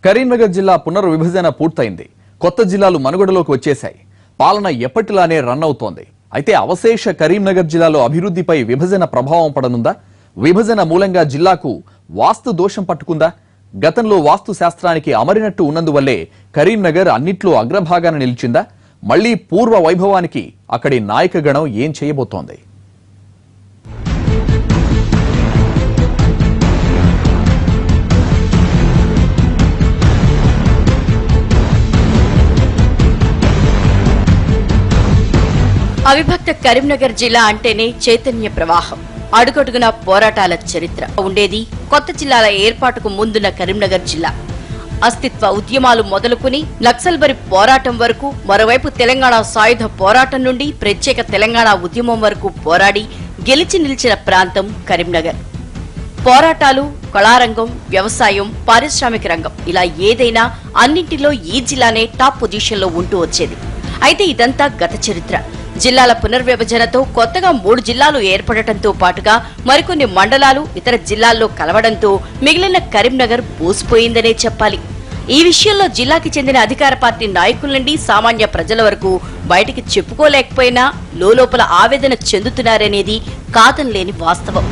కరీంనగర్ జిల్లా పునర్విభజన పూర్తయింది. కొత్త జిల్లాలు మనుగడలోకి వచ్చేశాయి. పాలన ఎప్పటిలానే రన్ అవుతోంది. అయితే అవశేష కరీంనగర్ జిల్లాలో అభివృద్ధిపై విభజన ప్రభావం పడనుందా? విభజన మూలంగా జిల్లాకు వాస్తు దోషం పట్టుకుందా? గతంలో వాస్తు శాస్త్రానికి అమరినట్టు ఉన్నందువల్లే కరీంనగర్ అన్నిట్లో అగ్రభాగాన నిలిచిందా? మళ్లీ పూర్వ వైభవానికి అక్కడి నాయకగణం ఏం చేయబోతోంది? అవిభక్త కరీంనగర్ జిల్లా అంటేనే చైతన్య ప్రవాహం, అడుగడుగున పోరాటాల చరిత్ర ఉండేది కొత్త జిల్లాల ఏర్పాటుకు ముందున్న కరీంనగర్ జిల్లా. అస్తిత్వ ఉద్యమాలు మొదలుకుని నక్సల్బరి పోరాటం వరకు, మరోవైపు తెలంగాణ సాయుధ పోరాటం నుండి ప్రత్యేక తెలంగాణ ఉద్యమం వరకు పోరాడి గెలిచి నిలిచిన ప్రాంతం కరీంనగర్. పోరాటాలు, కళారంగం, వ్యవసాయం, పారిశ్రామిక రంగం ఇలా ఏదైనా అన్నింటిలో ఈ జిల్లానే టాప్ పొజిషన్ లో ఉంటూ వచ్చేది. అయితే ఇదంతా గత చరిత్ర. జిల్లాల పునర్విభజనతో కొత్తగా 3 జిల్లాలు ఏర్పడటంతో పాటుగా మరికొన్ని మండలాలు ఇతర జిల్లాల్లో కలవడంతో మిగిలిన కరీంనగర్ బోసిపోయిందనే చెప్పాలి. ఈ విషయంలో జిల్లాకి చెందిన అధికార పార్టీ నాయకుల నుండి సామాన్య ప్రజల వరకు బయటికి చెప్పుకోలేకపోయినా లోలోపల ఆవేదన చెందుతున్నారనేది కాదనలేని వాస్తవం.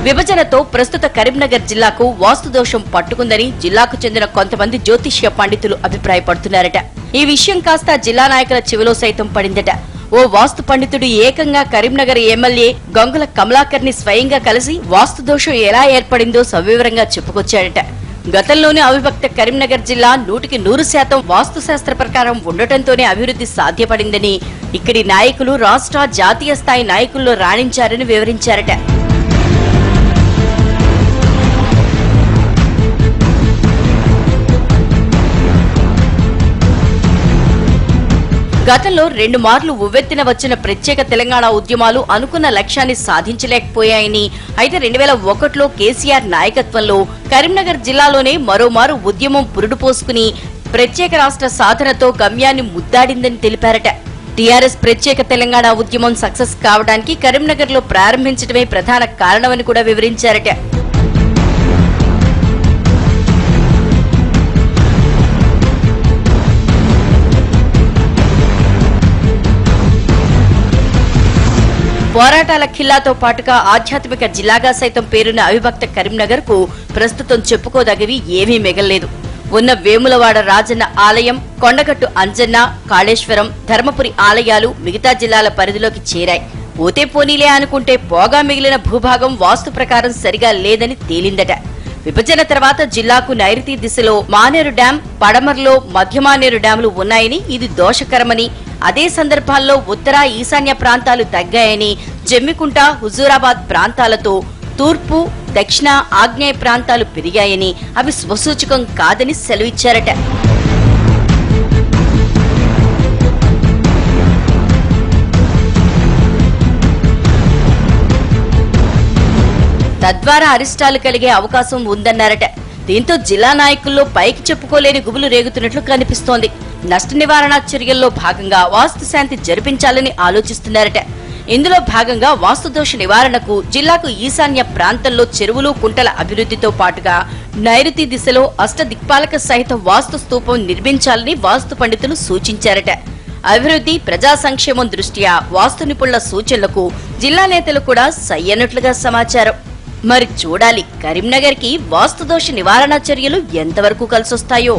విభజనతో ప్రస్తుత కరీంనగర్ జిల్లాకు వాస్తు దోషం పట్టుకుందని జిల్లాకు చెందిన కొంతమంది జ్యోతిష్య పండితులు అభిప్రాయపడుతున్నారట. ఈ విషయం కాస్త జిల్లా నాయకుల చెవిలో సైతం పడిందట. ఓ వాస్తు పండితుడు ఏకంగా కరీంనగర్ ఎమ్మెల్యే గంగుల కమలాకర్ ని స్వయంగా కలిసి వాస్తు దోషం ఎలా ఏర్పడిందో సవివరంగా చెప్పుకొచ్చాడట. గతంలోనే అవిభక్త కరీంనగర్ జిల్లా 100% వాస్తు శాస్త్ర ప్రకారం ఉండటంతోనే అభివృద్ధి సాధ్యపడిందని, ఇక్కడి నాయకులు రాష్ట్ర, జాతీయ స్థాయి నాయకుల్లో రాణించారని వివరించారట. గతంలో 2 మార్లు ఉవ్వెత్తిన వచ్చిన ప్రత్యేక తెలంగాణ ఉద్యమాలు అనుకున్న లక్ష్యాన్ని సాధించలేకపోయాయని, అయితే 2001లో కేసీఆర్ నాయకత్వంలో కరీంనగర్ జిల్లాలోనే మరోమారు ఉద్యమం పురుడు పోసుకుని ప్రత్యేక రాష్ట్ర సాధనతో గమ్యాన్ని ముద్దాడిందని తెలిపారట. టీఆర్ఎస్ ప్రత్యేక తెలంగాణ ఉద్యమం సక్సెస్ కావడానికి కరీంనగర్ లో ప్రారంభించడమే ప్రధాన కారణమని కూడా వివరించారట. పోరాటాల ఖిల్లాతో పాటుగా ఆధ్యాత్మిక జిల్లాగా సైతం పేరున్న అవిభక్త కరీంనగర్ కు ప్రస్తుతం చెప్పుకోదగివి ఏమీ మిగల్లేదు. ఉన్న వేములవాడ రాజన్న ఆలయం, కొండగట్టు అంజన్న, కాళేశ్వరం, ధర్మపురి ఆలయాలు మిగతా జిల్లాల పరిధిలోకి చేరాయి. పోతే పోనీలే అనుకుంటే పోగా మిగిలిన భూభాగం వాస్తు ప్రకారం సరిగా లేదని తేలిందట. విభజన తర్వాత జిల్లాకు నైరుతి దిశలో మానేరు డ్యాం, పడమర్లో మధ్య మానేరు డ్యాంలు ఉన్నాయని, ఇది దోషకరమని, అదే సందర్భాల్లో ఉత్తర, ఈశాన్య ప్రాంతాలు తగ్గాయని, జమ్మికుంట, హుజూరాబాద్ ప్రాంతాలతో తూర్పు, దక్షిణ, ఆగ్నేయ ప్రాంతాలు పెరిగాయని, అవి శుభసూచకం కాదని సెలవిచ్చారట. తద్వారా అరిష్టాలు కలిగే అవకాశం ఉందన్నారట. దీంతో జిల్లా నాయకుల్లో పైకి చెప్పుకోలేని గుబులు రేగుతున్నట్లు కనిపిస్తోంది. నష్ట నివారణ చర్యల్లో భాగంగా వాస్తు శాంతి జరిపించాలని ఆలోచిస్తున్నారట. ఇందులో భాగంగా వాస్తు దోష నివారణకు జిల్లాకు ఈశాన్య ప్రాంతంలో చెరువులు, కుంటల అభివృద్ధితో పాటుగా నైరుతి దిశలో అష్టదిక్పాలక సహిత వాస్తు స్తూపం నిర్మించాలని వాస్తు పండితులు సూచించారట. అభివృద్ధి, ప్రజా సంక్షేమం దృష్ట్యా వాస్తు నిపుణుల సూచనలకు జిల్లా నేతలు కూడా సయ్యన్నట్లుగా సమాచారం. మరి చూడాలి కరీంనగర్ కి వాస్తు దోష నివారణ చర్యలు ఎంతవరకు కలిసొస్తాయో.